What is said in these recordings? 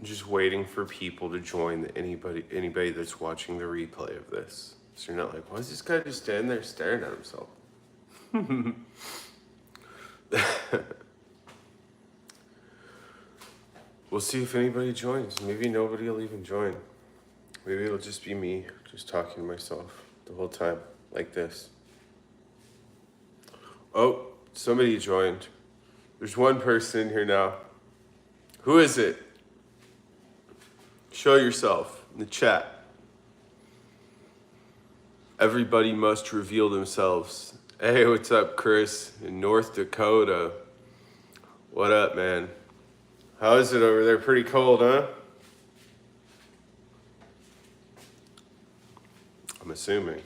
I'm just waiting for people to join. Anybody that's watching the replay of this. So you're not like, why is this guy just standing there staring at himself? We'll see if anybody joins. Maybe nobody will even join. Maybe it'll just be me just talking to myself the whole time, like this. Oh, somebody joined. There's one person in here now. Who is it? Show yourself in the chat. Everybody must reveal themselves. Hey, what's up, Chris? In North Dakota. What up, man? How is it over there? Pretty cold, huh? I'm assuming.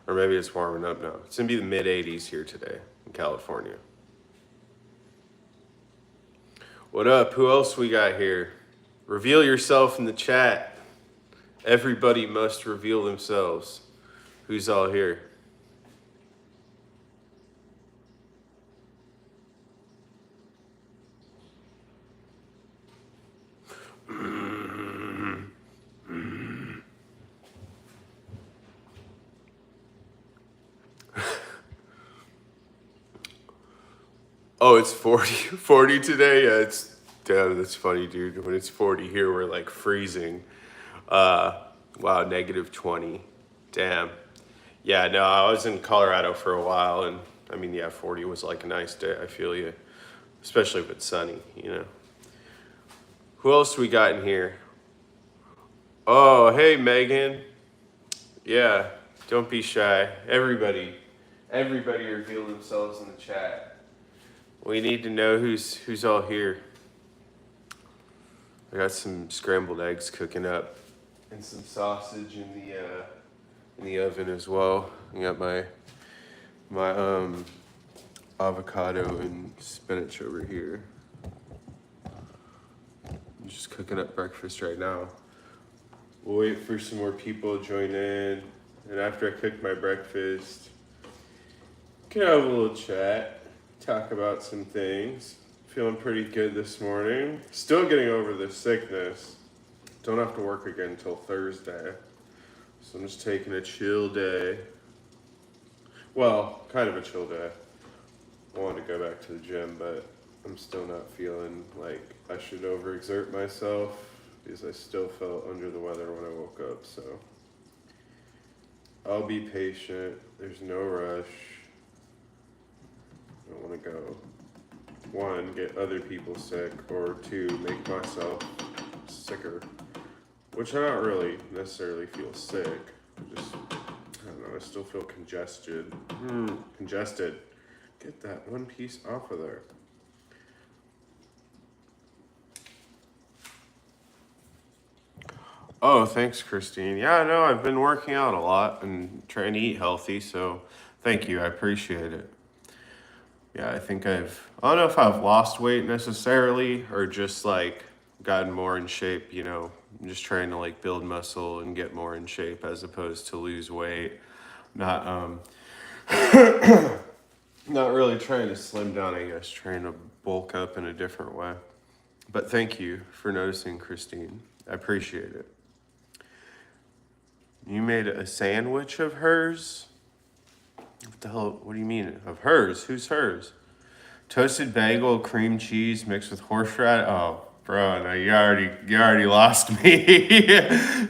Or maybe it's warming up now. It's gonna be the mid 80s here today in California. What up? Who else we got here? Reveal yourself in the chat. Everybody must reveal themselves. Who's all here? Oh, it's 40 today? Yeah, damn, that's funny, dude. When it's 40 here, we're like freezing. Wow, -20. Damn. Yeah, no, I was in Colorado for a while, and I mean, yeah, 40 was like a nice day. I feel you. Especially if it's sunny, you know. Who else we got in here? Oh, hey, Megan. Yeah, don't be shy. Everybody reveal themselves in the chat. We need to know who's all here. I got some scrambled eggs cooking up and some sausage in the oven as well. I got my avocado and spinach over here. I'm just cooking up breakfast right now. We'll wait for some more people to join in, and after I cook my breakfast, can have a little chat. Talk about some things. Feeling pretty good this morning. Still getting over the sickness. Don't have to work again until Thursday. So I'm just taking a chill day. Well, kind of a chill day. I wanted to go back to the gym, but I'm still not feeling like I should overexert myself because I still felt under the weather when I woke up. So I'll be patient. There's no rush. I don't want to go, one, get other people sick, or two, make myself sicker, which I don't really necessarily feel sick. I don't know, I still feel congested. Congested. Get that one piece off of there. Oh, thanks, Christine. Yeah, I know, I've been working out a lot and trying to eat healthy, so thank you, I appreciate it. Yeah, I think I don't know if I've lost weight necessarily or just like gotten more in shape, you know. I'm just trying to like build muscle and get more in shape as opposed to lose weight. Not not really trying to slim down, I guess, trying to bulk up in a different way. But thank you for noticing, Christine. I appreciate it. You made a sandwich of hers? What the hell? What do you mean of hers? Who's hers? Toasted bagel, cream cheese mixed with horseradish. Oh, bro, no, you already lost me.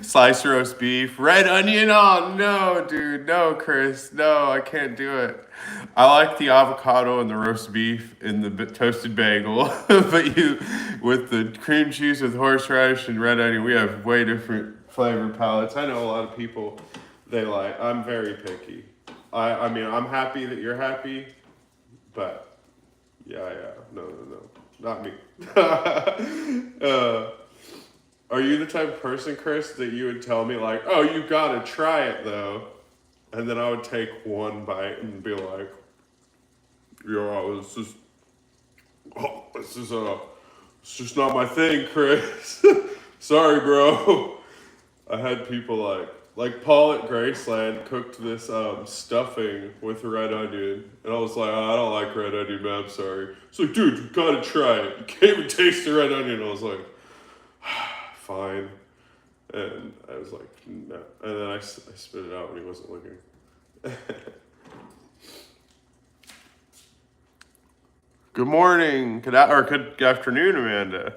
Sliced roast beef, red onion. Oh no, dude, no, Chris, no, I can't do it. I like the avocado and the roast beef and the toasted bagel, but you with the cream cheese with horseradish and red onion, we have way different flavor palettes. I know a lot of people they like. I'm very picky. I mean, I'm happy that you're happy, but yeah, no, not me. Are you the type of person, Chris, that you would tell me like, oh, you gotta try it though, and then I would take one bite and be like, yo, it's just not my thing, Chris. Sorry, bro. I had people like Paul at Graceland cooked this stuffing with red onion, and I was like, oh, I don't like red onion, man, I'm sorry. It's like, dude, you gotta try it. You can't even taste the red onion. I was like, fine. And I was like, no. And then I spit it out when he wasn't looking. Good morning, good afternoon, Amanda.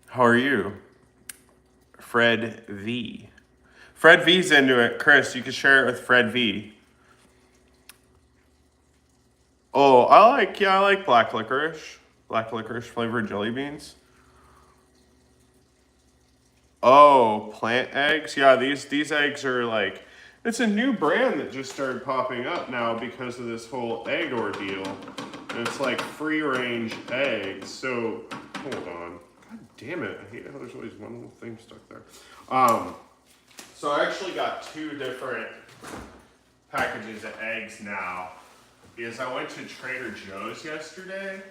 How are you? Fred V. Fred V's into it. Chris, you can share it with Fred V. Oh, I like black licorice. Black licorice flavored jelly beans. Oh, plant eggs? Yeah, these eggs are like, it's a new brand that just started popping up now because of this whole egg ordeal. And it's like free range eggs. So, hold on. God damn it. I hate how there's always one little thing stuck there. So I actually got 2 different packages of eggs now because I went to Trader Joe's yesterday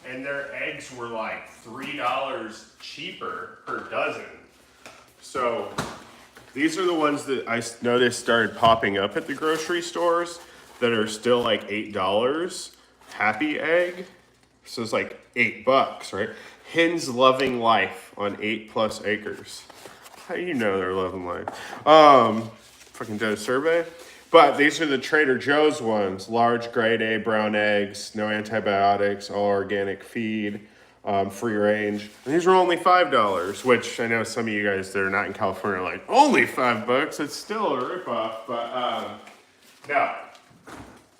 and their eggs were like $3 cheaper per dozen. So these are the ones that I noticed started popping up at the grocery stores that are still like $8. Happy egg. So it's like $8, right? Hens Loving Life on 8+ acres. How do you know they're loving life? Fucking did a survey. But these are the Trader Joe's ones. Large grade A brown eggs, no antibiotics, all organic feed. Free range. And these are only $5, which I know some of you guys that are not in California are like, only $5? It's still a ripoff, but no.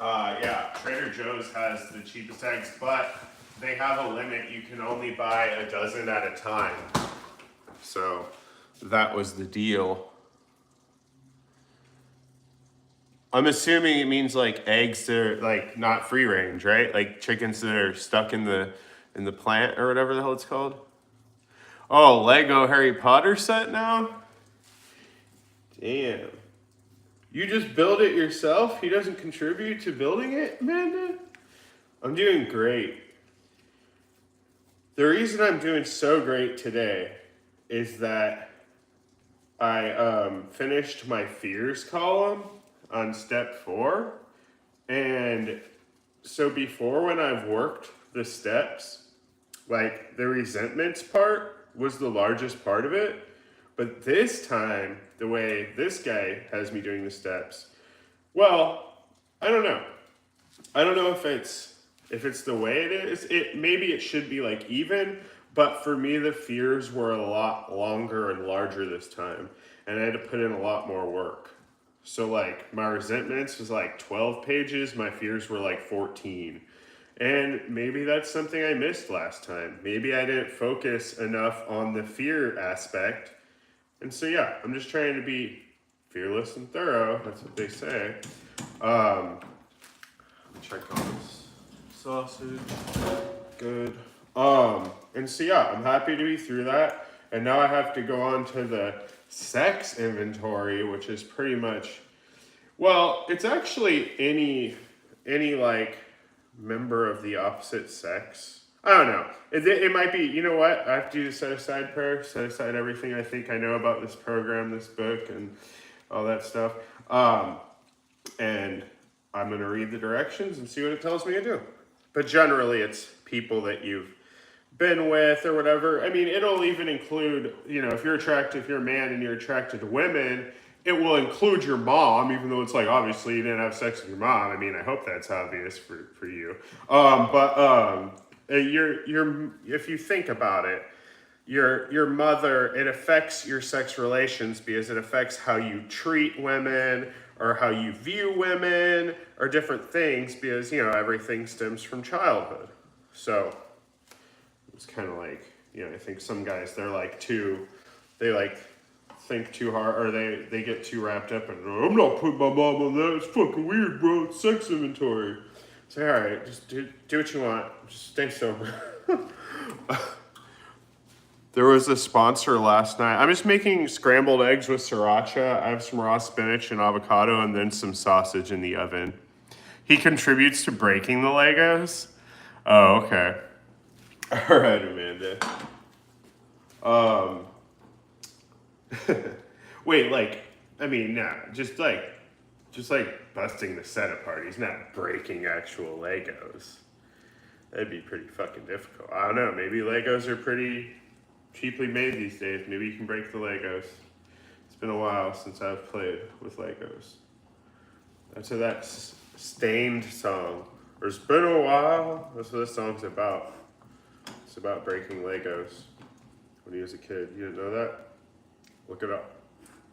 Yeah, Trader Joe's has the cheapest eggs, but they have a limit. You can only buy a dozen at a time. So that was the deal. I'm assuming it means like eggs that are like not free range, right? Like chickens that are stuck in the plant or whatever the hell it's called. Oh, Lego Harry Potter set now? Damn. You just build it yourself? He doesn't contribute to building it, Amanda? I'm doing great. The reason I'm doing so great today is that I finished my fears column on step 4. And so before, when I've worked the steps, like the resentments part was the largest part of it. But this time, the way this guy has me doing the steps, well, I don't know. I don't know if it's the way it is. Maybe it should be like even, but for me the fears were a lot longer and larger this time, and I had to put in a lot more work. So like my resentments was like 12 pages, my fears were like 14. And maybe that's something I missed last time. Maybe I didn't focus enough on the fear aspect. And so yeah, I'm just trying to be fearless and thorough. That's what they say. Check on this sausage. Good. And so yeah, I'm happy to be through that. And now I have to go on to the sex inventory, which is pretty much, well, it's actually any like member of the opposite sex. I don't know. It might be, you know what? I have to do the set aside prayer, set aside everything I think I know about this program, this book, and all that stuff. And I'm going to read the directions and see what it tells me to do. But generally, it's people that you've been with or whatever. I mean, it'll even include, if you're a man and you're attracted to women, it will include your mom, even though it's like, obviously you didn't have sex with your mom. I mean, I hope that's obvious for you. If you think about it, your mother, it affects your sex relations because it affects how you treat women or how you view women or different things because, everything stems from childhood. So it's kind of like, I think some guys, they think too hard, or they get too wrapped up in, I'm not putting my mom on that, it's fucking weird, bro, it's sex inventory. Say, all right, just do what you want, just stay sober. There was a sponsor last night. I'm just making scrambled eggs with sriracha. I have some raw spinach and avocado and then some sausage in the oven. He contributes to breaking the Legos. Oh, okay. All right, Amanda. Wait, just like busting the set apart. He's not breaking actual Legos. That'd be pretty fucking difficult. I don't know. Maybe Legos are pretty cheaply made these days. Maybe you can break the Legos. It's been a while since I've played with Legos. That's what that Stained song. It's been a while. That's what this song's about. It's about breaking Legos when he was a kid. You didn't know that? Look it up.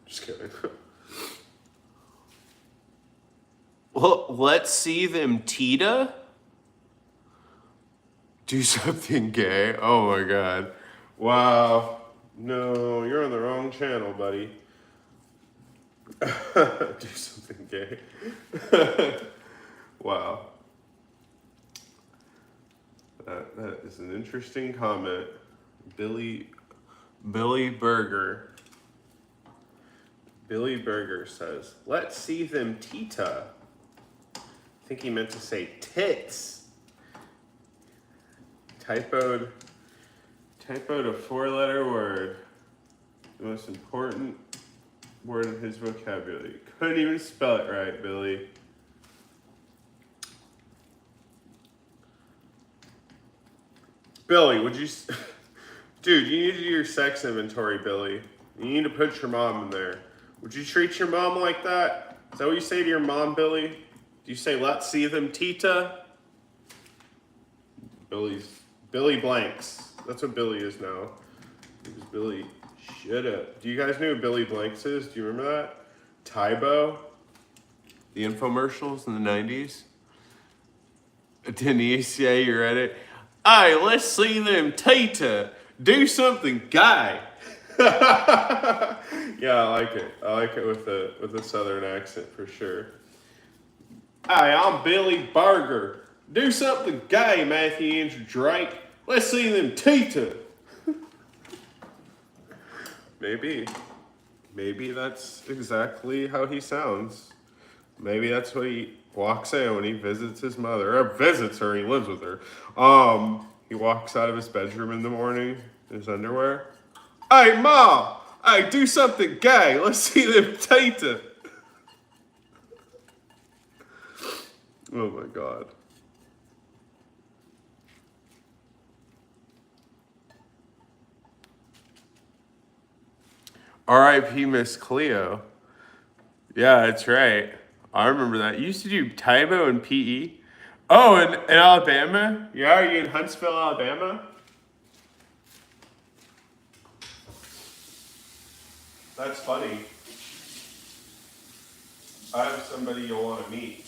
Just kidding. Well, let's see them Tita do something gay. Oh my god. Wow. No, you're on the wrong channel, buddy. Do something gay. Wow. That is an interesting comment. Billy Burger. Billy Burger says, let's see them Tita. I think he meant to say tits. Typoed a 4-letter word. The most important word in his vocabulary. Couldn't even spell it right, Billy. Billy, would you... Dude, you need to do your sex inventory, Billy. You need to put your mom in there. Would you treat your mom like that? Is that what you say to your mom, Billy? Do you say, let's see them Tita? Billy Blanks. That's what Billy is now. It was Billy. Shut up. Do you guys know who Billy Blanks is? Do you remember that? Tybo? The infomercials in the 90s? Denise, yeah, you read it? Hey, let's see them Tita do something gay. Yeah, I like it. I like it with a southern accent for sure. Hey, I'm Billy Burger. Do something gay, Matthew Andrew Drake. Let's see them Tita. Maybe that's exactly how he sounds. Maybe that's what he walks in when he visits his mother. Or visits her, he lives with her. He walks out of his bedroom in the morning in his underwear. Hey, Ma! Hey, do something gay. Let's see them Tita. Oh my God. R.I.P. Miss Cleo. Yeah, that's right. I remember that. You used to do Tybo and PE. Oh, in Alabama? Yeah, are you in Huntsville, Alabama? That's funny. I have somebody you'll want to meet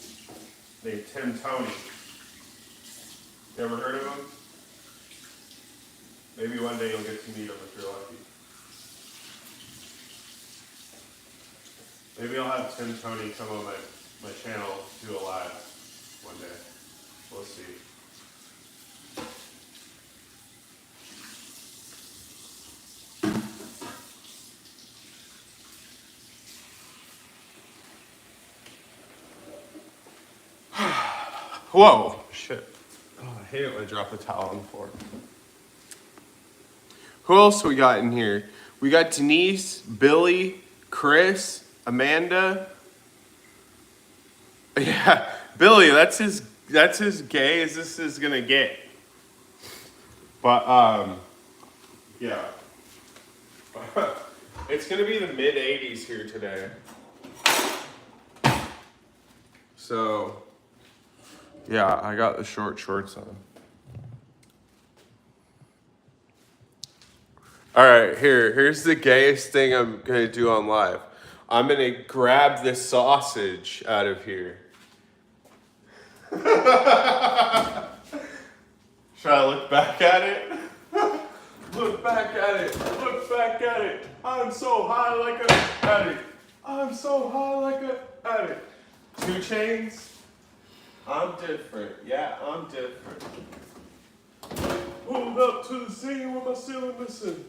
named Tim Tony. You ever heard of him? Maybe one day you'll get to meet him if you're lucky. Maybe I'll have Tim Tony come on my channel, do a live one day. We'll see. Whoa, shit. Oh, I hate it when I drop the towel on the floor. Who else we got in here? We got Denise, Billy, Chris, Amanda. Yeah, Billy, that's as gay as this is gonna get. But yeah. It's gonna be the mid-80s here today. So yeah, I got the short shorts on. All right, here's the gayest thing I'm gonna do on live. I'm gonna grab this sausage out of here. Should I look back at it? Look back at it. Look back at it. I'm so high like a addict. I'm so high like a addict. 2 Chainz. I'm different. Yeah, I'm different. Pulled up to the scene with my ceiling missing.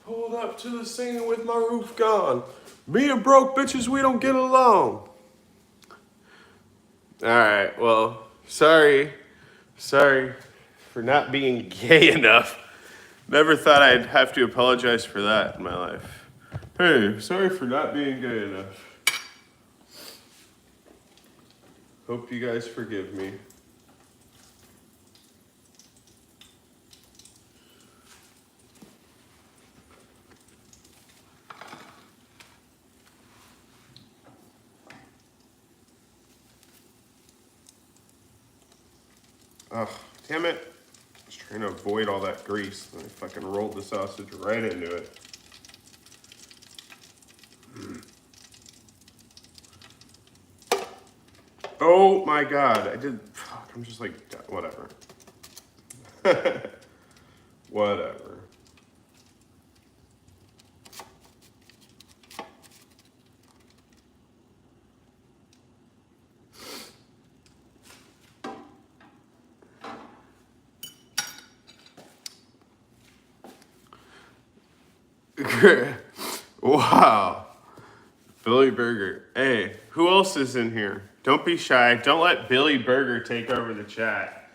Pulled up to the scene with my roof gone. Me and broke bitches, we don't get along. Alright, well, sorry for not being gay enough. Never thought I'd have to apologize for that in my life. Hey, sorry for not being gay enough. Hope you guys forgive me. Oh, damn it. I was trying to avoid all that grease. And I fucking rolled the sausage right into it. Oh my god. I did. Fuck, I'm just like, whatever. Whatever. Wow. Billy Burger. Hey, who else is in here? Don't be shy. Don't let Billy Burger take over the chat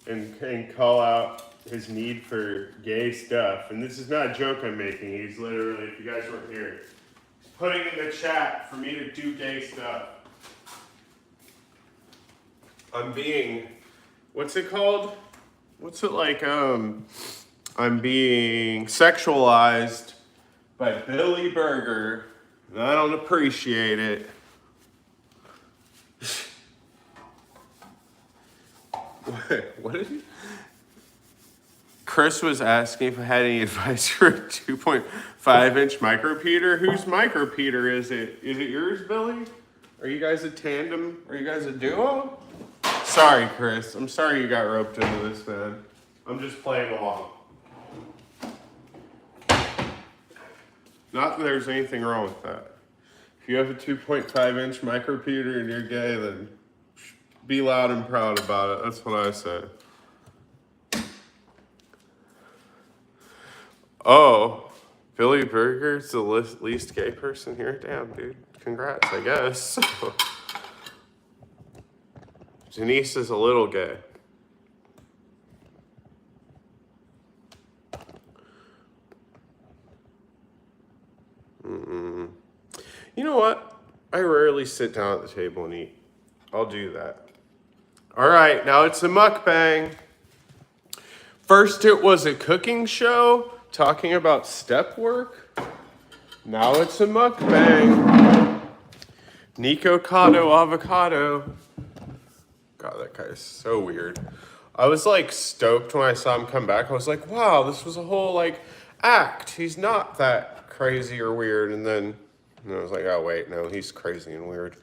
and call out his need for gay stuff. And this is not a joke I'm making. He's literally, if you guys weren't here, he's putting in the chat for me to do gay stuff. I'm being, what's it called? What's it like? I'm being sexualized by Billy Burger. And I don't appreciate it. What did he? Chris was asking if I had any advice for a 2.5-inch micropeter. Whose micropeter is it? Is it yours, Billy? Are you guys a tandem? Are you guys a duo? Sorry, Chris. I'm sorry you got roped into this, man. I'm just playing along. Not that there's anything wrong with that. If you have a 2.5-inch micropeter and you're gay, then be loud and proud about it. That's what I say. Oh, Billy Burger's the least gay person here? Damn, dude. Congrats, I guess. Denise is a little gay. You know what? I rarely sit down at the table and eat. I'll do that. All right, now it's a mukbang. First it was a cooking show talking about step work. Now it's a mukbang. Nico Cotto avocado. God, that guy is so weird. I was like stoked when I saw him come back. I was like, wow, this was a whole like act. He's not that crazy or weird. And then I was like, oh wait, no, he's crazy and weird.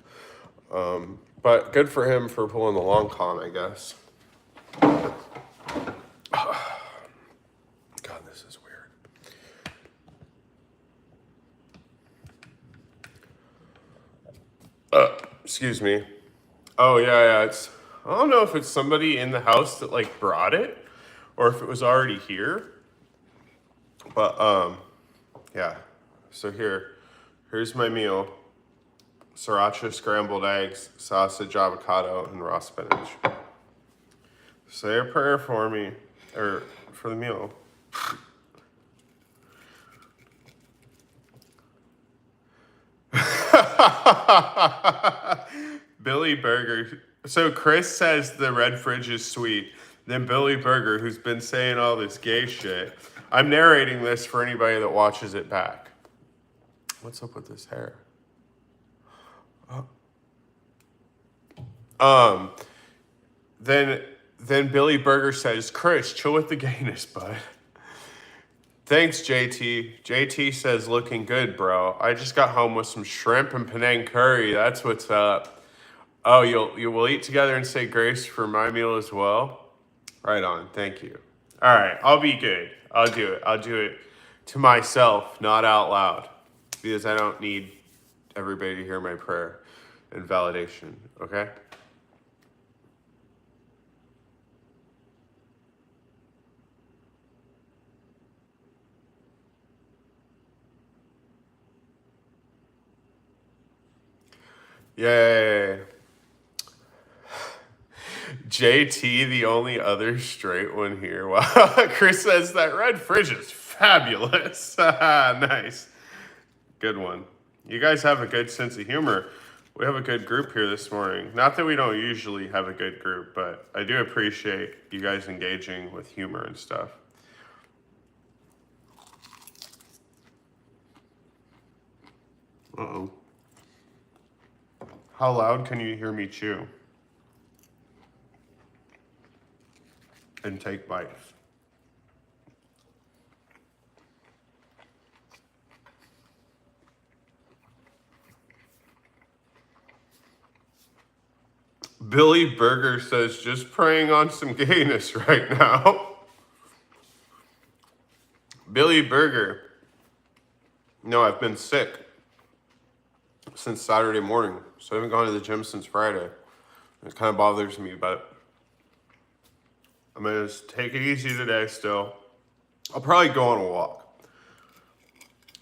But good for him for pulling the long con, I guess. God, this is weird. Excuse me. Oh yeah, it's. I don't know if it's somebody in the house that like brought it, or if it was already here. But yeah. So here's my meal: sriracha scrambled eggs, sausage, avocado, and raw spinach. Say a prayer for me, or for the meal. Billy Burger. So Chris says the red fridge is sweet. Then Billy Burger, who's been saying all this gay shit. I'm narrating this for anybody that watches it back. What's up with this hair? Then Billy Burger says, Chris, chill with the gayness, bud. Thanks, JT. JT says, looking good, bro. I just got home with some shrimp and Penang curry. That's what's up. Oh, you will eat together and say grace for my meal as well? Right on. Thank you. All right. I'll be good. I'll do it. I'll do it to myself, not out loud, because I don't need everybody to hear my prayer and validation. Okay? Yay. JT, the only other straight one here. Wow. Chris says that red fridge is fabulous. Nice. Good one. You guys have a good sense of humor. We have a good group here this morning. Not that we don't usually have a good group, but I do appreciate you guys engaging with humor and stuff. Uh-oh. How loud can you hear me chew? and take bites. Billy Burger says, just preying on some gayness right now. Billy Burger. No, I've been sick since Saturday morning, so I haven't gone to the gym since Friday. It kind of bothers me, but I'm gonna just take it easy today still. I'll probably go on a walk.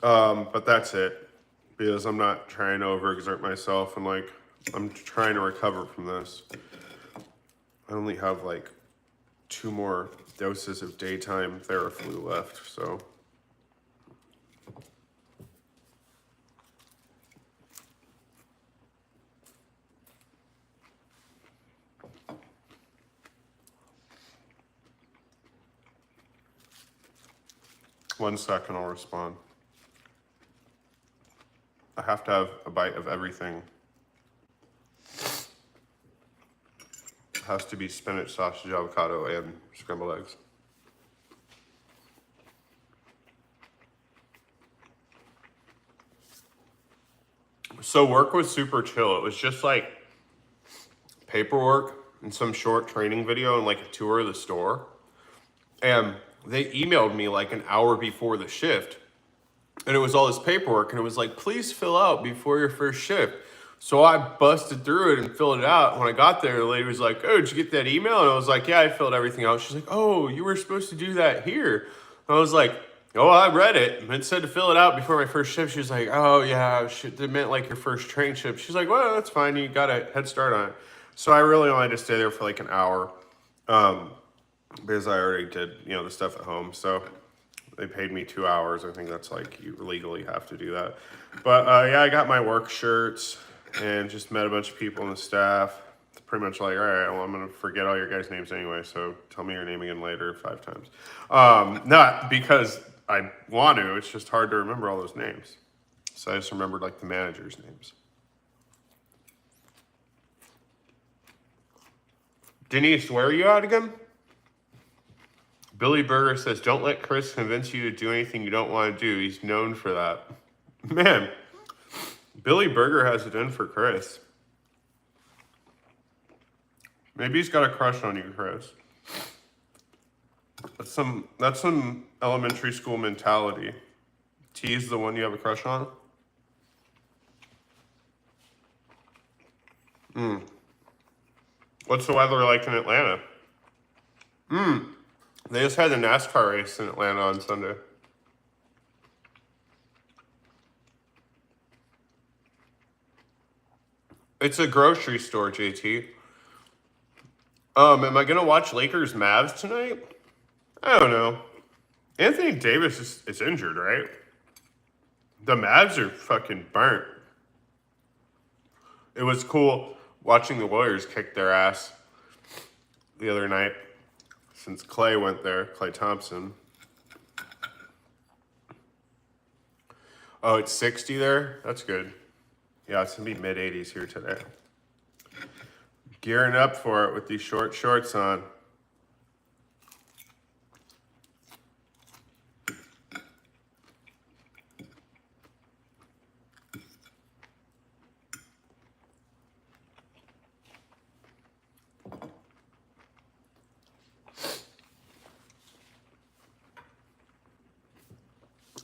But that's it, because I'm not trying to overexert myself, and like, I'm trying to recover from this. I only have like 2 more doses of daytime Theraflu left, so. One second, I'll respond. I have to have a bite of everything. It has to be spinach, sausage, avocado, and scrambled eggs. So work was super chill. It was just like paperwork and some short training video and like a tour of the store. And they emailed me like an hour before the shift. And it was all this paperwork, and it was like, please fill out before your first shift. So I busted through it and filled it out. When I got there, the lady was like, oh, did you get that email? And I was like, yeah, I filled everything out. She's like, oh, you were supposed to do that here. And I was like, oh, I read it. It said to fill it out before my first shift. She was like, oh, yeah, it meant like your first train shift. She's like, well, that's fine. You got a head start on it. So I really only had to stay there for like an hour because I already did, the stuff at home. So they paid me 2 hours. I think that's like, you legally have to do that. But yeah, I got my work shirts and just met a bunch of people in the staff. It's pretty much like, all right, well, I'm going to forget all your guys' names anyway, so tell me your name again later 5 times. Not because I want to, it's just hard to remember all those names. So I just remembered like the managers' names. Denise, where are you at again? Billy Burger says, don't let Chris convince you to do anything you don't want to do. He's known for that. Man, Billy Burger has it in for Chris. Maybe he's got a crush on you, Chris. That's some elementary school mentality. Tease the one you have a crush on. What's the weather like in Atlanta? They just had a NASCAR race in Atlanta on Sunday. It's a grocery store, JT. Am I gonna watch Lakers Mavs tonight? I don't know. Anthony Davis is injured, right? The Mavs are fucking burnt. It was cool watching the Warriors kick their ass the other night. Since Clay went there, Clay Thompson. Oh, it's 60 there? That's good. Yeah, it's going to be mid-80s here today. Gearing up for it with these short shorts on.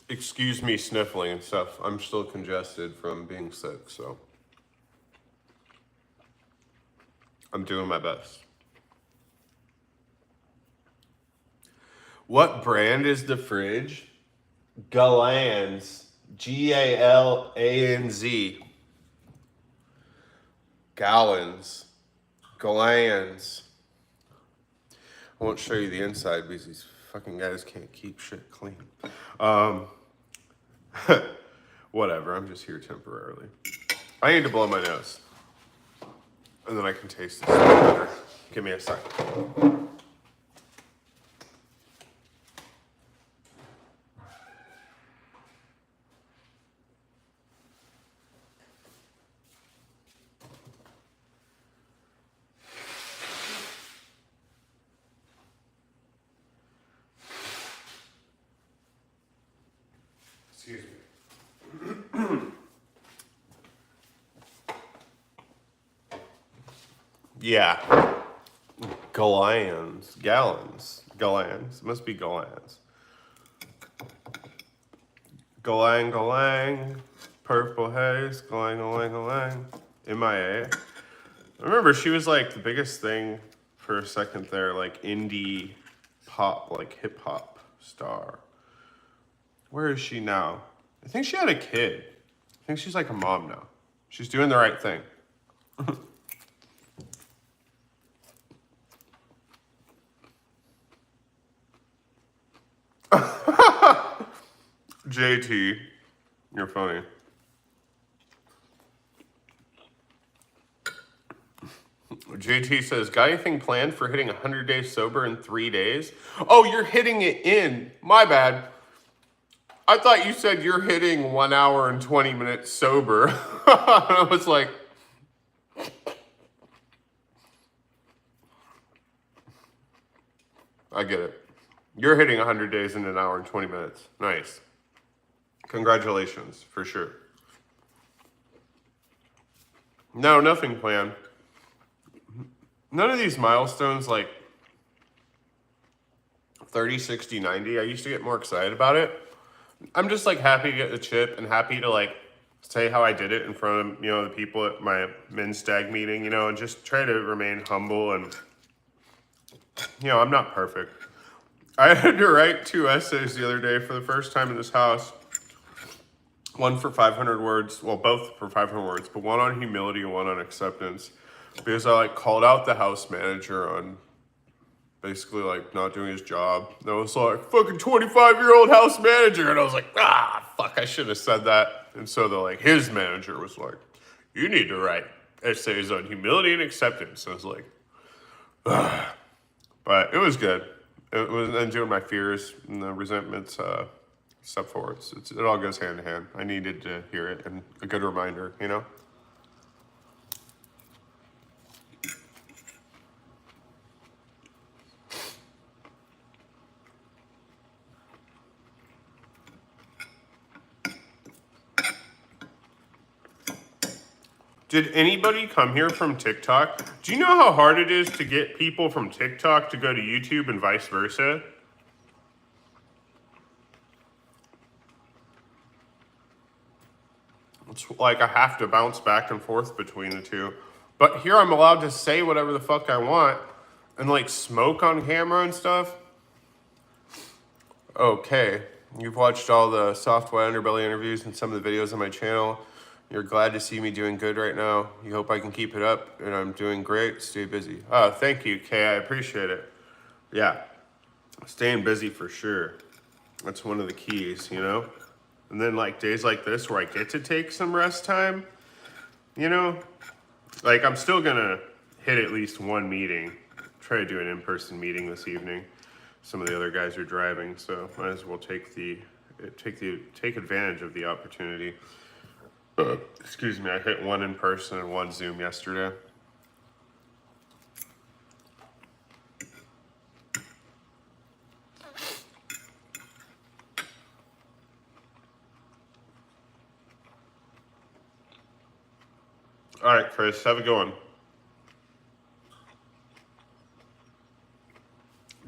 Excuse me sniffling and stuff. I'm still congested from being sick, so I'm doing my best. What brand is the fridge? Galanz. Galanz. Gallons. Galanz. I won't show you the inside because these fucking guys can't keep shit clean. Whatever, I'm just here temporarily. I need to blow my nose. And then I can taste this better. Give me a sec. Yeah. Gallons. It must be gallons. Galang, galang. Purple haze. Galang, galang, galang. MIA. I remember she was like the biggest thing for a second there, like indie pop, like hip hop star. Where is she now? I think she had a kid. I think she's like a mom now. She's doing the right thing. JT, you're funny. JT says, got anything planned for hitting 100 days sober in 3 days? Oh, you're hitting it in. My bad. I thought you said you're hitting 1 hour and 20 minutes sober. I was like, I get it. You're hitting 100 days in 1 hour and 20 minutes. Nice. Congratulations, for sure. No, nothing planned. None of these milestones, like 30, 60, 90, I used to get more excited about it. I'm just like happy to get the chip and happy to like say how I did it in front of, the people at my men's stag meeting, and just try to remain humble and, I'm not perfect. I had to write 2 essays the other day for the first time in this house. One for 500 words, well, both for 500 words, but one on humility and one on acceptance. Because I like called out the house manager on basically like not doing his job. And I was like, fucking 25-year-old house manager. And I was like, fuck, I should have said that. And so his manager was like, you need to write essays on humility and acceptance. I was like, but it was good. It was undoing my fears and the resentments, step forwards. It all goes hand in hand. I needed to hear it and a good reminder, Did anybody come here from TikTok? Do you know how hard it is to get people from TikTok to go to YouTube and vice versa? It's like I have to bounce back and forth between the two. But here I'm allowed to say whatever the fuck I want and like smoke on camera and stuff. Okay, you've watched all the soft white underbelly interviews and some of the videos on my channel. You're glad to see me doing good right now. You hope I can keep it up, and I'm doing great. Stay busy. Oh, thank you, Kay. I appreciate it. Yeah, staying busy for sure. That's one of the keys, And then like days like this where I get to take some rest time, like I'm still gonna hit at least one meeting. Try to do an in-person meeting this evening. Some of the other guys are driving, so might as well take advantage of the opportunity. Excuse me, I hit one in person and one Zoom yesterday. All right, Chris, have a good one.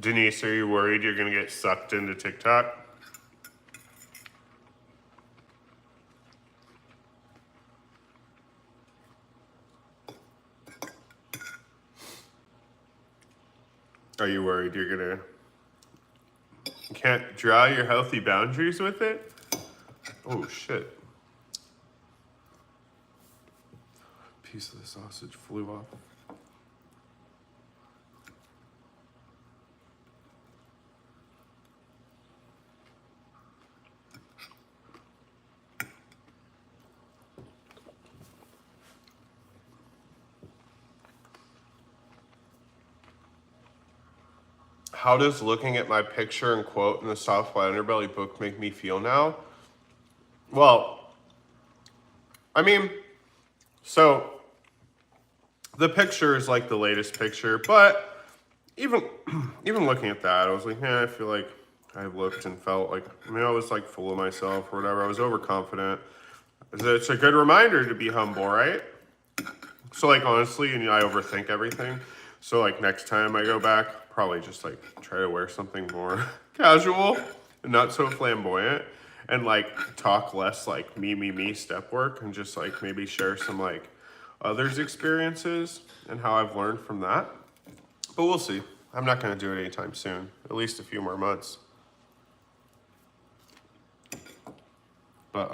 Denise, are you worried you're going to get sucked into TikTok? Are you worried you can't draw your healthy boundaries with it? Oh, shit. Piece of the sausage flew off. How does looking at my picture and quote in the Soft White Underbelly book make me feel now? Well, I mean, so the picture is like the latest picture, but even looking at that, I was like, I feel like I looked and felt like, I was like full of myself or whatever. I was overconfident. It's a good reminder to be humble, right? So like honestly, and I overthink everything. So like next time I go back, probably just like try to wear something more casual and not so flamboyant, and like talk less like me step work, and just like maybe share some like others' experiences and how I've learned from that. But we'll see. I'm not gonna do it anytime soon. At least a few more months. But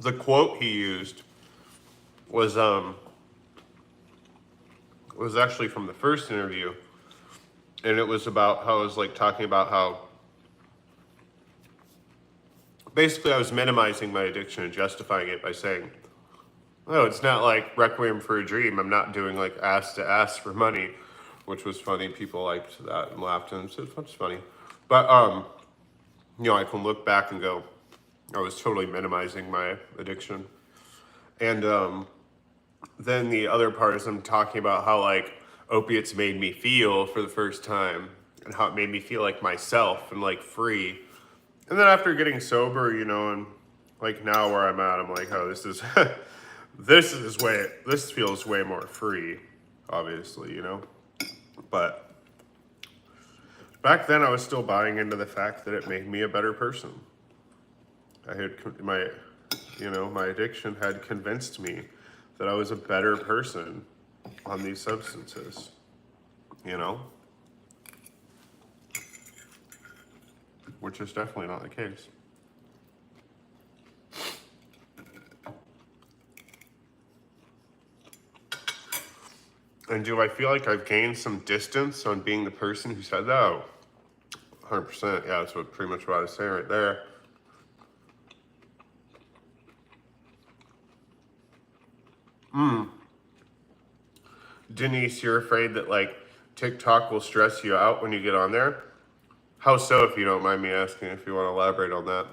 the quote he used was actually from the first interview, and it was about how I was like talking about how basically I was minimizing my addiction and justifying it by saying, "Oh, it's not like Requiem for a Dream. I'm not doing like ass to ass for money," which was funny. People liked that and laughed and said it's funny. But you know, I can look back and go, I was totally minimizing my addiction. And then the other part is I'm talking about how like opiates made me feel for the first time, and how it made me feel like myself and like free. And then after getting sober, you know, and like now where I'm at, I'm like, oh, this is this feels way more free, obviously, you know. But back then I was still buying into the fact that it made me a better person. I had my addiction had convinced me that I was a better person on these substances, you know, which is definitely not the case. And do I feel like I've gained some distance on being the person who said that? Oh, 100%. Yeah, that's pretty much what I was saying right there. Denise, you're afraid that like TikTok will stress you out when you get on there? How so, if you don't mind me asking, if you want to elaborate on that?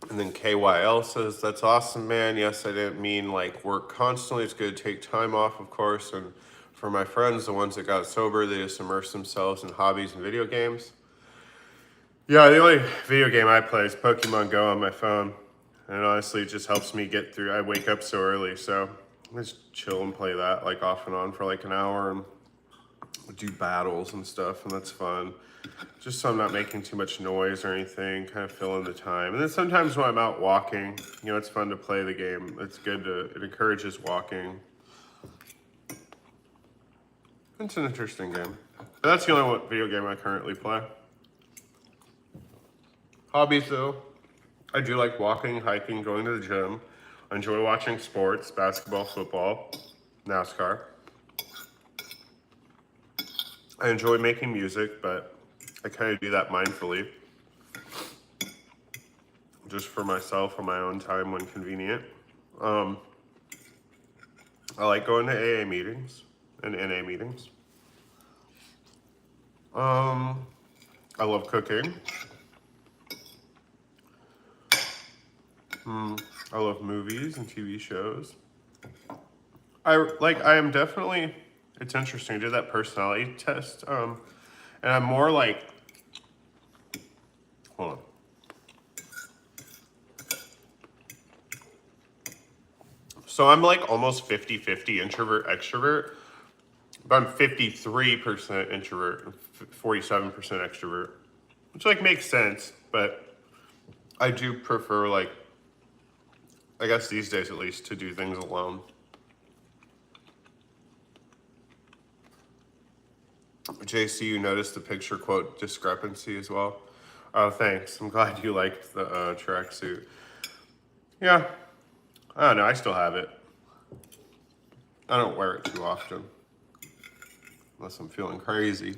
And then KYL says, that's awesome, man. Yes, I didn't mean like work constantly. It's good to take time off, of course. And for my friends, the ones that got sober, they just immerse themselves in hobbies and video games. Yeah, the only video game I play is Pokemon Go on my phone. And honestly, it just helps me get through. I wake up so early, so I just chill and play that like off and on for like an hour and do battles and stuff, and that's fun. Just so I'm not making too much noise or anything, kind of fill in the time. And then sometimes when I'm out walking, you know, it's fun to play the game. It encourages walking. It's an interesting game. But that's the only video game I currently play. Hobbies though, I do like walking, hiking, going to the gym. I enjoy watching sports, basketball, football, NASCAR. I enjoy making music, but I kind of do that mindfully, just for myself on my own time when convenient. I like going to AA meetings and NA meetings. I love cooking. I love movies and TV shows. I am definitely, it's interesting. I did that personality test, and I'm more like, hold on. So I'm like almost 50-50 introvert, extrovert, but I'm 53% introvert and 47% extrovert, which like makes sense, but I do prefer, like, I guess these days at least, to do things alone. JC, you noticed the picture quote discrepancy as well? Oh, thanks. I'm glad you liked the tracksuit. Yeah, I don't know. I still have it. I don't wear it too often, unless I'm feeling crazy.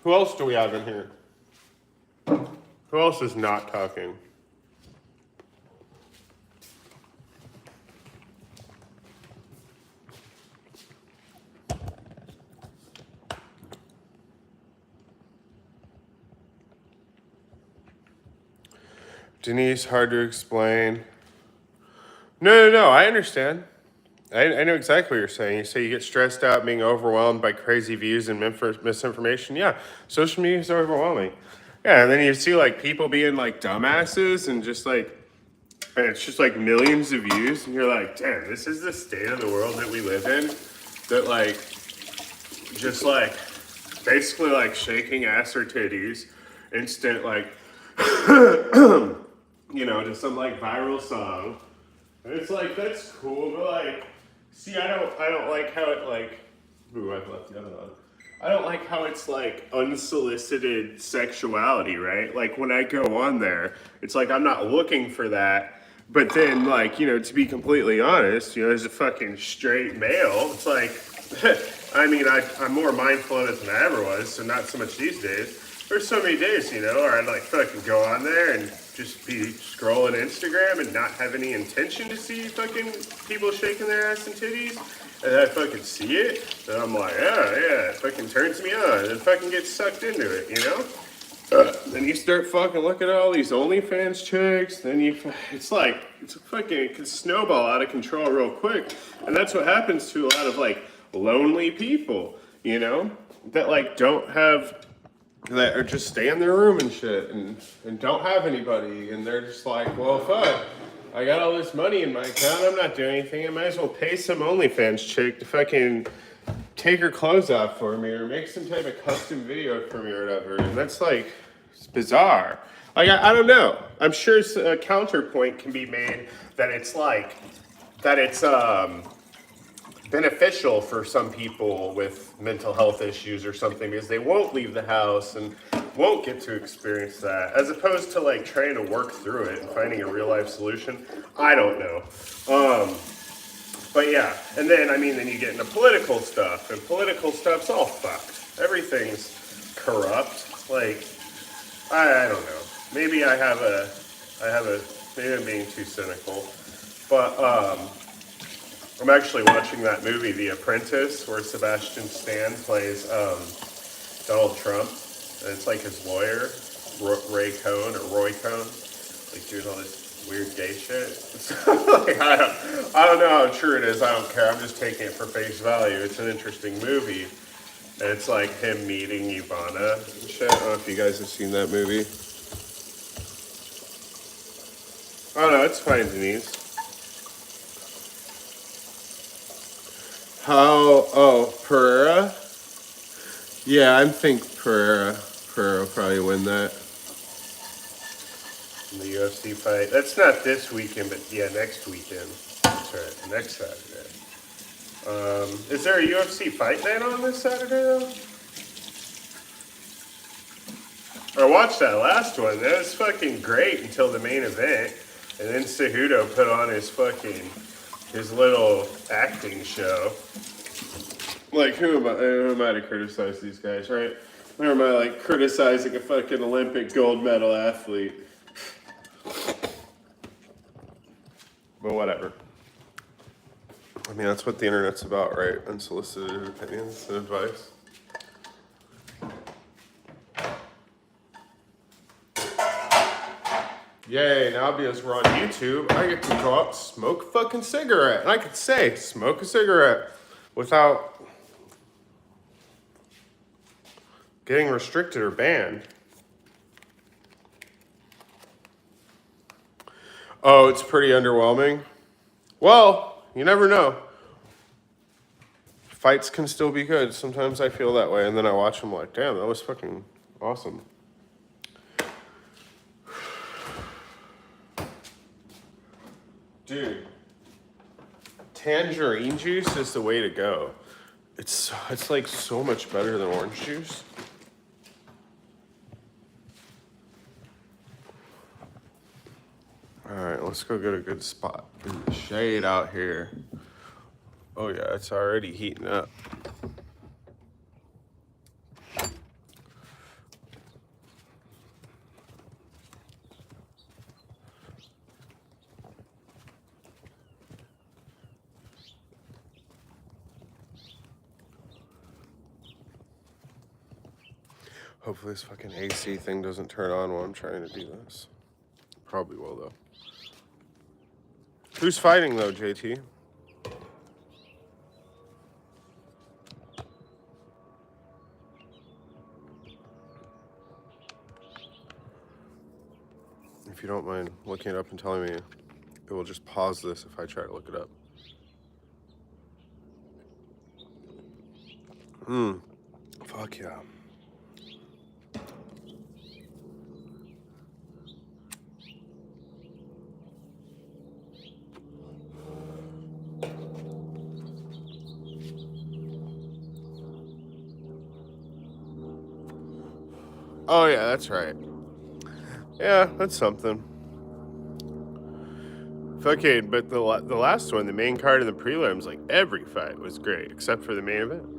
Who else do we have in here? Who else is not talking? Denise, hard to explain. No, I understand. I know exactly what you're saying. You say you get stressed out, being overwhelmed by crazy views and misinformation. Yeah, social media is overwhelming. Yeah, and then you see like people being like dumbasses and just like, and it's just like millions of views, and you're like, damn, this is the state of the world that we live in. That like, just like, basically like shaking ass or titties, instant like, to some like viral song. And it's like that's cool, but like, see, I don't like how it like. Ooh, I've left the other one. I don't like how it's like unsolicited sexuality, right? Like when I go on there, it's like I'm not looking for that. But then, like, to be completely honest, as a fucking straight male, it's like, I mean, I'm more mindful of it than I ever was, so not so much these days. There's so many days, where I'd like fucking go on there and just be scrolling Instagram and not have any intention to see fucking people shaking their ass and titties. And I fucking see it, and I'm like, yeah, it fucking turns me on, and fucking get sucked into it, Then you start fucking looking at all these OnlyFans chicks, then it's fucking, it can snowball out of control real quick. And that's what happens to a lot of like lonely people, that like that are just stay in their room and shit and don't have anybody. And they're just like, well, fuck, I got all this money in my account, I'm not doing anything, I might as well pay some OnlyFans chick to fucking take her clothes off for me or make some type of custom video for me or whatever. And that's like, it's bizarre. Like, I don't know. I'm sure a counterpoint can be made that it's beneficial for some people with mental health issues or something because they won't leave the house and won't get to experience that, as opposed to like trying to work through it and finding a real life solution. I don't know. But yeah, and then then you get into political stuff, and political stuff's all fucked. Everything's corrupt. Like, I don't know. Maybe maybe I'm being too cynical, but I'm actually watching that movie, The Apprentice, where Sebastian Stan plays Donald Trump, and it's like his lawyer, Roy Cohn, like doing all this weird gay shit. Like, I don't know how true it is. I don't care. I'm just taking it for face value. It's an interesting movie, and it's like him meeting Ivana and shit. I don't know if you guys have seen that movie. Oh no, it's fine, Denise. Pereira? Yeah, I think Pereira will probably win that. In the UFC fight. That's not this weekend, but yeah, next weekend. That's right, next Saturday. Is there a UFC fight night on this Saturday though? I watched that last one. That was fucking great until the main event. And then Cejudo put on his little acting show. Like, who am I to criticize these guys, right? Who am I, like, criticizing a fucking Olympic gold medal athlete? But whatever. That's what the internet's about, right? Unsolicited opinions and advice. Yay, now because we're on YouTube, I get to go out and smoke a fucking cigarette. And I could say, smoke a cigarette without getting restricted or banned. Oh, it's pretty underwhelming? Well, you never know. Fights can still be good. Sometimes I feel that way, and then I watch them like, damn, that was fucking awesome. Dude, tangerine juice is the way to go. It's like so much better than orange juice. All right, let's go get a good spot in the shade out here. Oh yeah, it's already heating up. Hopefully this fucking AC thing doesn't turn on while I'm trying to do this. Probably will, though. Who's fighting, though, JT? If you don't mind looking it up and telling me, it will just pause this if I try to look it up. Fuck yeah. Oh yeah, that's right. Yeah, that's something. Fucking, but the last one, the main card in the prelims, like every fight was great except for the main event.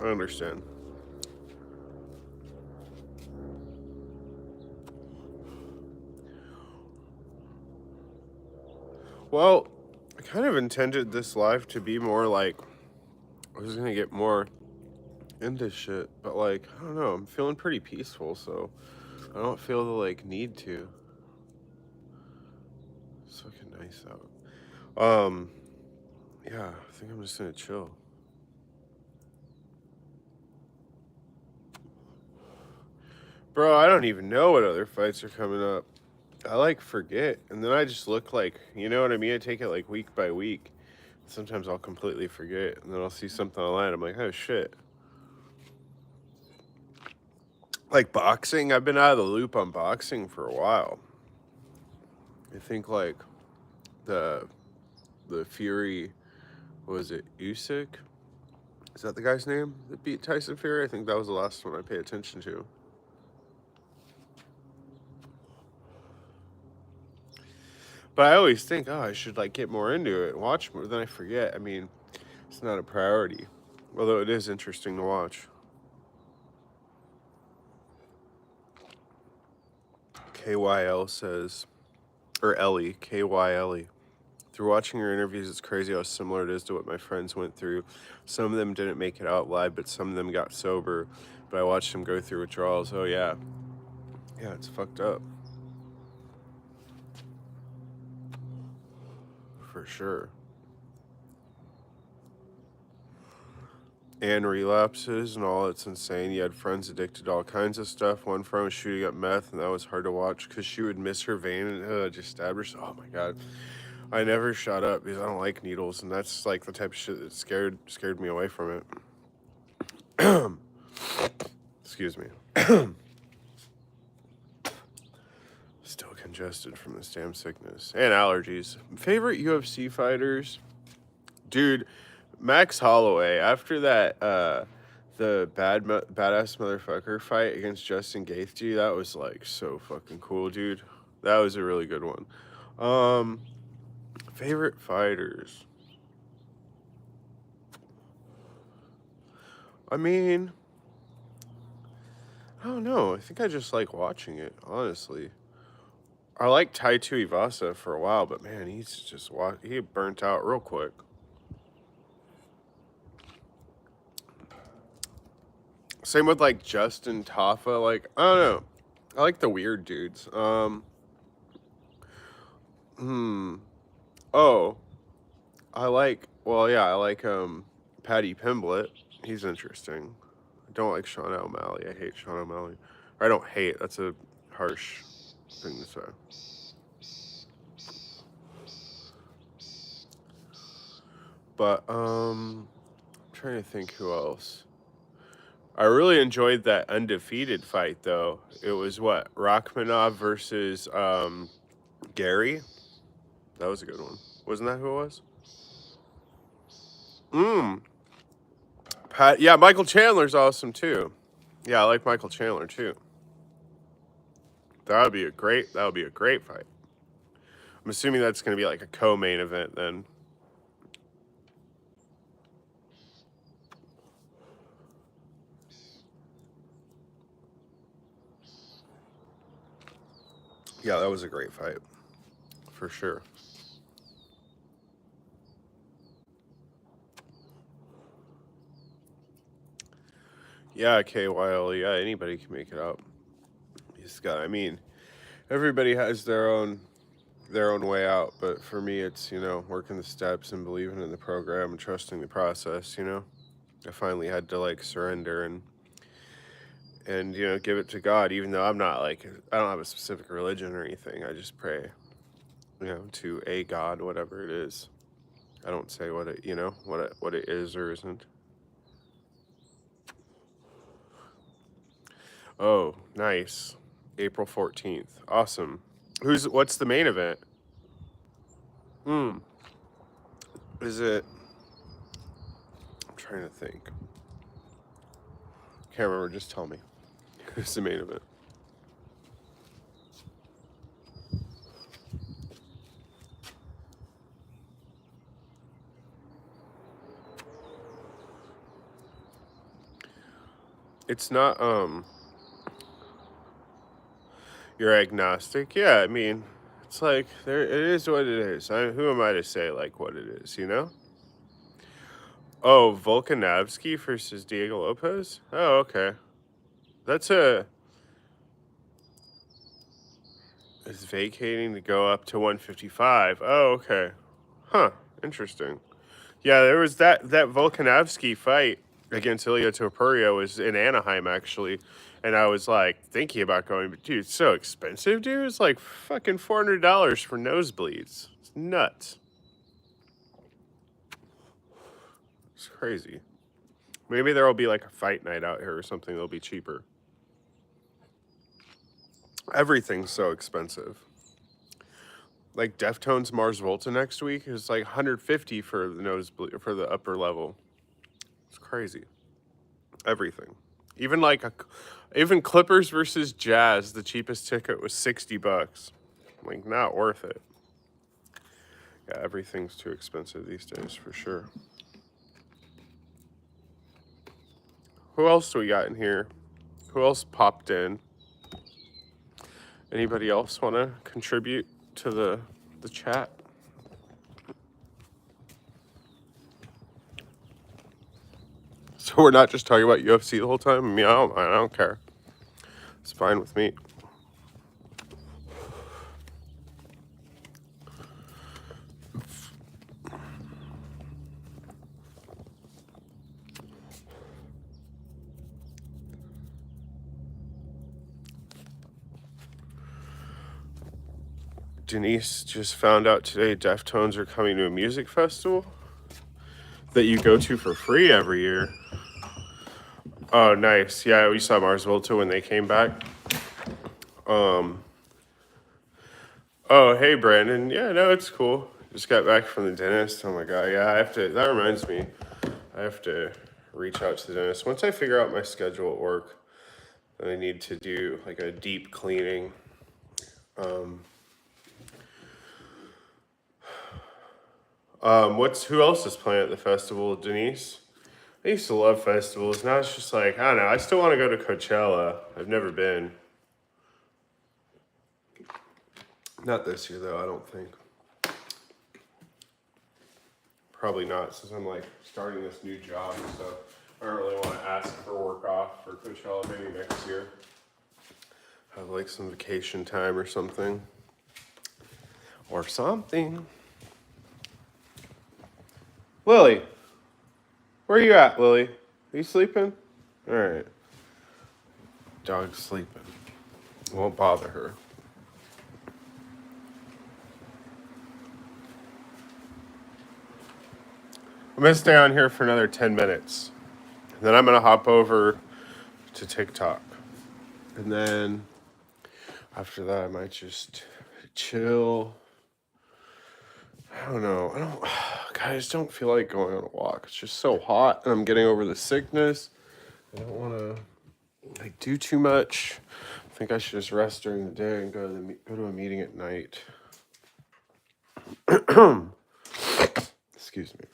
I understand. Well, I kind of intended this live to be more like I was gonna get more into shit, but like I don't know, I'm feeling pretty peaceful, so I don't feel the like need to. It's fucking nice out. Yeah, I think I'm just gonna chill. Bro, I don't even know what other fights are coming up. I like forget, and then I just look like, you know what I mean? I take it like week by week. Sometimes I'll completely forget, and then I'll see something online. I'm like, oh shit. Like boxing, I've been out of the loop on boxing for a while. I think like the Fury, what was it, Usyk? Is that the guy's name that beat Tyson Fury? I think that was the last one I paid attention to. But I always think, oh, I should like get more into it and watch more. Then I forget. I mean, it's not a priority, although it is interesting to watch. KYL says, or Ellie, KYLE. Through watching your interviews, it's crazy how similar it is to what my friends went through. Some of them didn't make it out live, but some of them got sober. But I watched them go through withdrawals. Oh, yeah. Yeah, it's fucked up. For sure. And relapses and all, it's insane. You had friends addicted to all kinds of stuff. One friend was shooting up meth, and that was hard to watch because she would miss her vein and just stab herself. Oh my god. I never shot up because I don't like needles, and that's like the type of shit that scared me away from it. Excuse me. Still congested from this damn sickness and allergies. Favorite UFC fighters? Dude, Max Holloway, after that the badass motherfucker fight against Justin Gaethje, that was like so fucking cool, dude. That was a really good one. Favorite fighters. I mean, I don't know. I think I just like watching it, honestly. I liked Taito Ivasa for a while, but man, he burnt out real quick. Same with like Justin Taffa. Like, I don't know. I like the weird dudes. Oh, I like Paddy Pimblett. He's interesting. I don't like Sean O'Malley. I hate Sean O'Malley. Or I don't hate, that's a harsh thing to say. But I'm trying to think who else. I really enjoyed that undefeated fight though. It was what? Rachmanov versus Gary? That was a good one. Wasn't that who it was? Yeah, Michael Chandler's awesome too. Yeah, I like Michael Chandler too. That would be a great fight. I'm assuming that's going to be like a co-main event then. Yeah, that was a great fight. For sure. Yeah, KYL. Yeah, anybody can make it out. I mean, everybody has their own way out, but for me, it's working the steps and believing in the program and trusting the process. I finally had to like surrender and give it to God, even though I don't have a specific religion or anything. I just pray, to a God, whatever it is. I don't say what it is or isn't. Oh, nice. April 14th. Awesome. What's the main event? Hmm. Is it? I'm trying to think. Can't remember. Just tell me. Who's the main event? It's not. You're agnostic. Yeah. I mean, it's like there. It is what it is. Who am I to say like what it is? Oh, Volkanovski versus Diego Lopez. Oh, okay. That's is vacating to go up to 155. Oh, okay. Huh. Interesting. Yeah, there was that Volkanovski fight against Ilia Topuria was in Anaheim actually, and I was like thinking about going, but dude, it's so expensive, dude. It's like fucking $400 for nosebleeds. It's nuts. It's crazy. Maybe there will be like a fight night out here or something that'll be cheaper. Everything's so expensive. Like Deftones Mars Volta next week is like 150 for the nosebleed for the upper level. It's crazy. Everything. Even Clippers versus Jazz, the cheapest ticket was $60. Like not worth it. Yeah, everything's too expensive these days for sure. Who else do we got in here? Who else popped in? Anybody else want to contribute to the chat? So we're not just talking about UFC the whole time? I mean, I don't care. It's fine with me. Denise just found out today Deftones are coming to a music festival that you go to for free every year. Oh, nice. Yeah, we saw Mars Volta when they came back. Oh, hey, Brandon. Yeah, no, it's cool. Just got back from the dentist. Oh my God. Yeah, that reminds me. I have to reach out to the dentist. Once I figure out my schedule at work, then I need to do like a deep cleaning. Who else is playing at the festival? Denise? I used to love festivals. Now it's just like, I don't know. I still want to go to Coachella. I've never been. Not this year, though, I don't think. Probably not, since I'm like starting this new job. So I don't really want to ask for work off for Coachella. Maybe next year. Have like some vacation time or something. Or something. Lily. Where are you at, Lily? Are you sleeping? All right. Dog's sleeping. Won't bother her. I'm going to stay on here for another 10 minutes. Then I'm going to hop over to TikTok. And then after that, I might just chill. I don't know. I just don't feel like going on a walk. It's just so hot and I'm getting over the sickness. I don't want to do too much. I think I should just rest during the day and go to a meeting at night. Excuse me.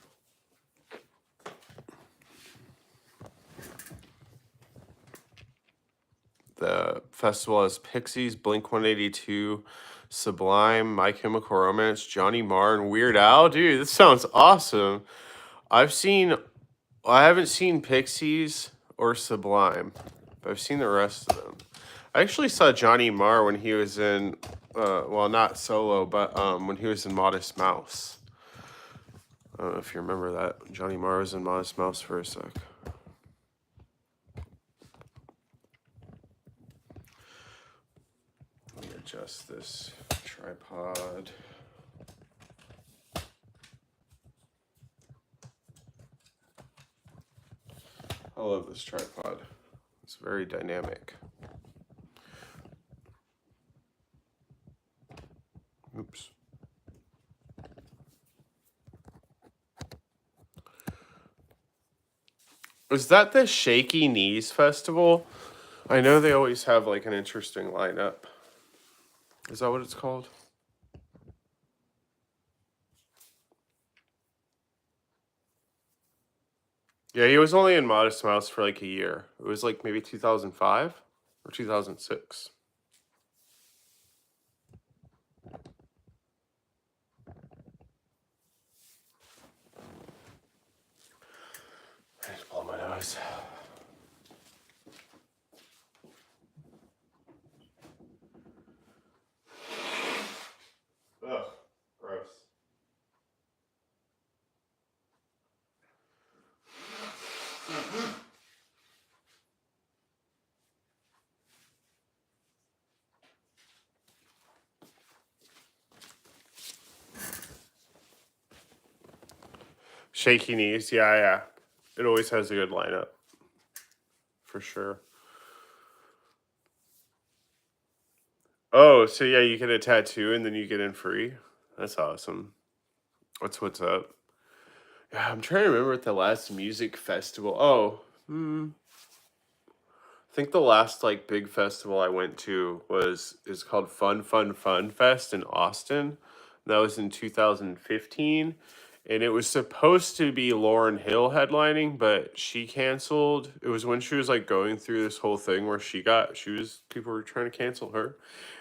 The festival has Pixies, Blink-182, Sublime, My Chemical Romance, Johnny Marr, and Weird Al. Dude, this sounds awesome. I haven't seen Pixies or Sublime. But I've seen the rest of them. I actually saw Johnny Marr when he was in, well, not solo, but when he was in Modest Mouse. I don't know if you remember that. Johnny Marr was in Modest Mouse for a sec. Let me adjust this tripod. I love this tripod. It's very dynamic. Oops. Is that the Shaky Knees Festival? I know they always have like an interesting lineup. Is that what it's called? Yeah, he was only in Modest Mouse for like a year. It was like maybe 2005 or 2006. I just blow my nose. Ugh, gross. Shaky Knees, yeah. It always has a good lineup. For sure. Oh, so yeah, you get a tattoo and then you get in free? That's awesome. What's up? Yeah, I'm trying to remember what the last music festival. Oh, I think the last like big festival I went to is called Fun Fest in Austin. That was in 2015, and it was supposed to be Lauryn Hill headlining, but she canceled. It was when she was like going through this whole thing where people were trying to cancel her,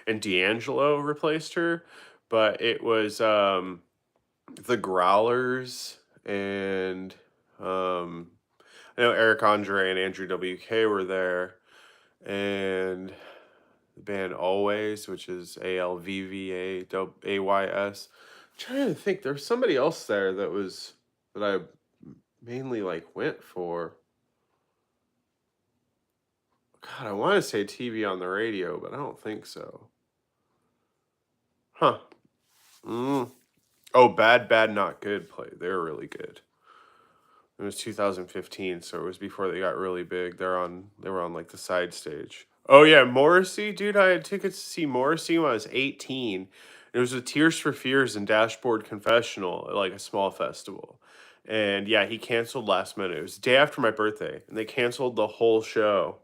and D'Angelo replaced her, but it was the Growlers and I know Eric Andre and Andrew WK were there, and the band Always, which is ALVVAYS. I'm trying to think, there's somebody else there that I mainly like went for. God, I want to say TV on the radio, but I don't think so. Huh. Oh, Bad Not Good played. They're really good. It was 2015, so it was before they got really big. They were on like the side stage. Oh yeah, Morrissey, dude. I had tickets to see Morrissey when I was 18. It was with Tears for Fears and Dashboard Confessional at like a small festival. And yeah, he canceled last minute. It was the day after my birthday, and they canceled the whole show.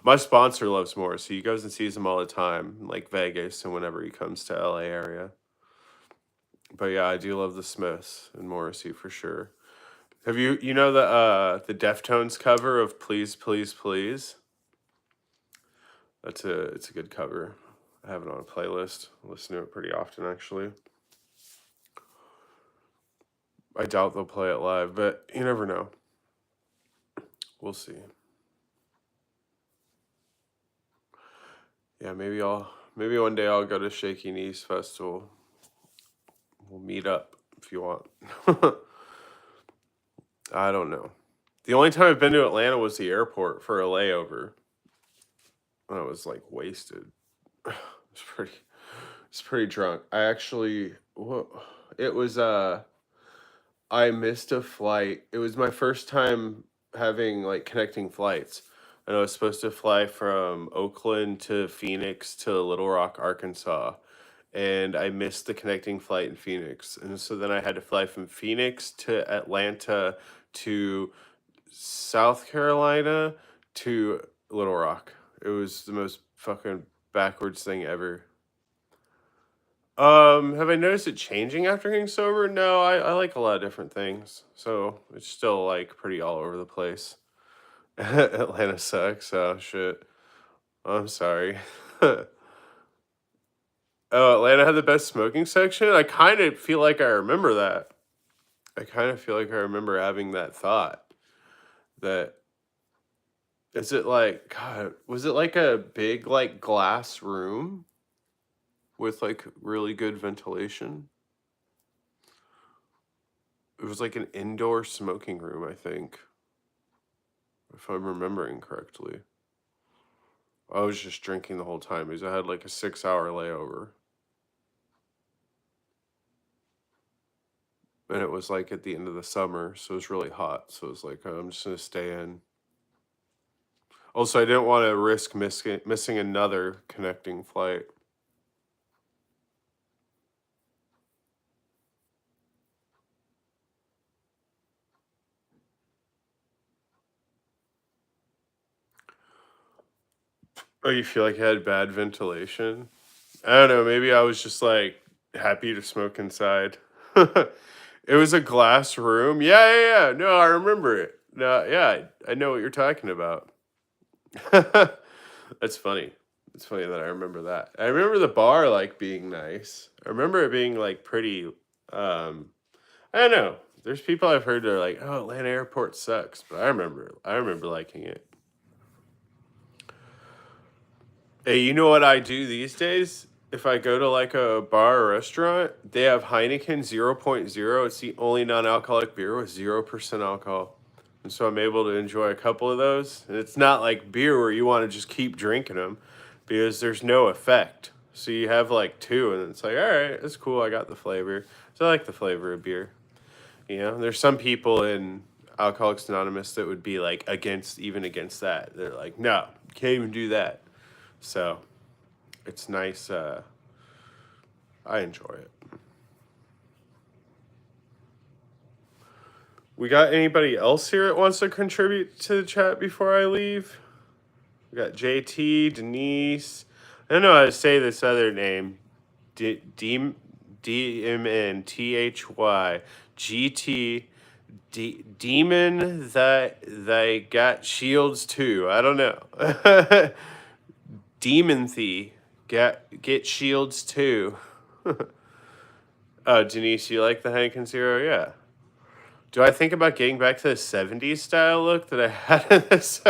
My sponsor loves Morrissey. He goes and sees him all the time, like Vegas and whenever he comes to LA area. But yeah, I do love the Smiths and Morrissey for sure. Have you know the Deftones cover of Please Please Please? It's a good cover. I have it on a playlist. I listen to it pretty often actually. I doubt they'll play it live, but you never know. We'll see. Yeah, maybe one day I'll go to Shaky Knees Festival. We'll meet up if you want. I don't know. The only time I've been to Atlanta was the airport for a layover. I was like wasted. It's pretty drunk. It was I missed a flight. It was my first time having like connecting flights. And I was supposed to fly from Oakland to Phoenix to Little Rock, Arkansas. And I missed the connecting flight in Phoenix. And so then I had to fly from Phoenix to Atlanta to South Carolina to Little Rock. It was the most fucking backwards thing ever. Have I noticed it changing after getting sober? No, I like a lot of different things. So it's still like pretty all over the place. Atlanta sucks. Oh shit. I'm sorry. Oh, Atlanta had the best smoking section? I kind of feel like I remember that. I kind of feel like I remember having that thought that Is it like, God, was it like a big like glass room with like really good ventilation? It was like an indoor smoking room, I think, if I'm remembering correctly. I was just drinking the whole time because I had like a 6 hour layover. And it was like at the end of the summer, so it was really hot. So it was like, I'm just gonna stay in. Also, I didn't want to risk missing another connecting flight. Oh, you feel like you had bad ventilation? I don't know. Maybe I was just like happy to smoke inside. It was a glass room. Yeah, yeah, yeah. No, I remember it. No, yeah, I know what you're talking about. That's funny. It's funny that I remember that. I remember the bar like being nice. I remember it being like pretty. I don't know. There's people I've heard that are like, "Oh, Atlanta Airport sucks," but I remember liking it. Hey, you know what I do these days? If I go to like a bar or restaurant, they have Heineken 0.0. It's the only non-alcoholic beer with 0% alcohol. And so I'm able to enjoy a couple of those. And it's not like beer where you want to just keep drinking them because there's no effect. So you have like two and it's like, all right, that's cool. I got the flavor. So I like the flavor of beer. You know, there's some people in Alcoholics Anonymous that would be like against that. They're like, no, can't even do that. So it's nice. I enjoy it. We got anybody else here that wants to contribute to the chat before I leave? We got JT, Denise. I don't know how to say this other name. DMNTHY GT Demon that they got shields too. I don't know. Demon Thie get shields too. Denise, you like the Heineken Zero? Yeah. Do I think about getting back to the 70s style look that I had in this?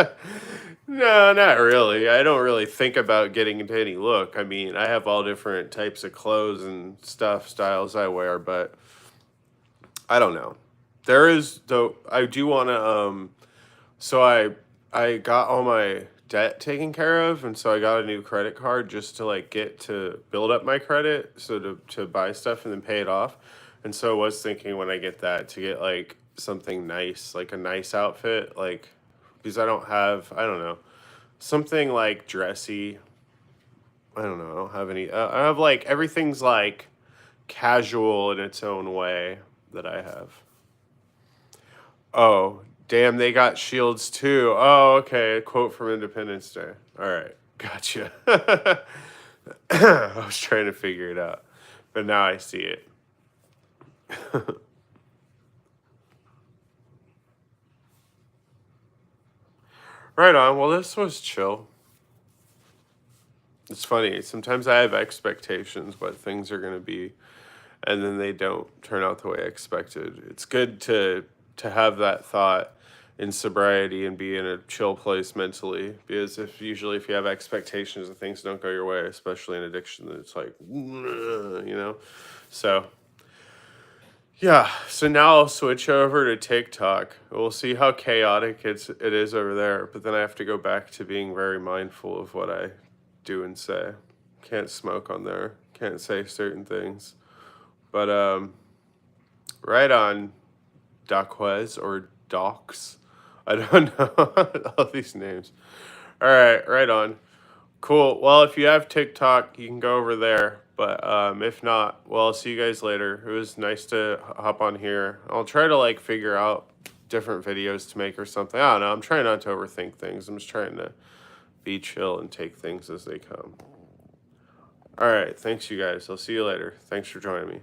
No, not really. I don't really think about getting into any look. I mean, I have all different types of clothes and stuff, styles I wear, but I don't know. There is though I do want to so I got all my debt taken care of and so I got a new credit card just to like get to build up my credit so to buy stuff and then pay it off. And so I was thinking when I get that to get like something nice, like a nice outfit, like because I don't know, something like dressy. I don't know. I don't have any. I have like everything's like casual in its own way that I have. Oh, damn, they got shields too. Oh, okay. A quote from Independence Day. All right. Gotcha. I was trying to figure it out, but now I see it. Right on. Well, this was chill. It's funny. Sometimes I have expectations what things are going to be, and then they don't turn out the way I expected. It's good to have that thought in sobriety and be in a chill place mentally because if you have expectations and things don't go your way, especially in addiction, then it's like you know. So yeah, so now I'll switch over to TikTok. We'll see how chaotic it is over there, but then I have to go back to being very mindful of what I do and say. Can't smoke on there. Can't say certain things. But right on Daquez or Docs. I don't know all these names. All right, right on. Cool. Well, if you have TikTok, you can go over there. But if not, well, I'll see you guys later. It was nice to hop on here. I'll try to like figure out different videos to make or something. I don't know. I'm trying not to overthink things. I'm just trying to be chill and take things as they come. All right. Thanks, you guys. I'll see you later. Thanks for joining me.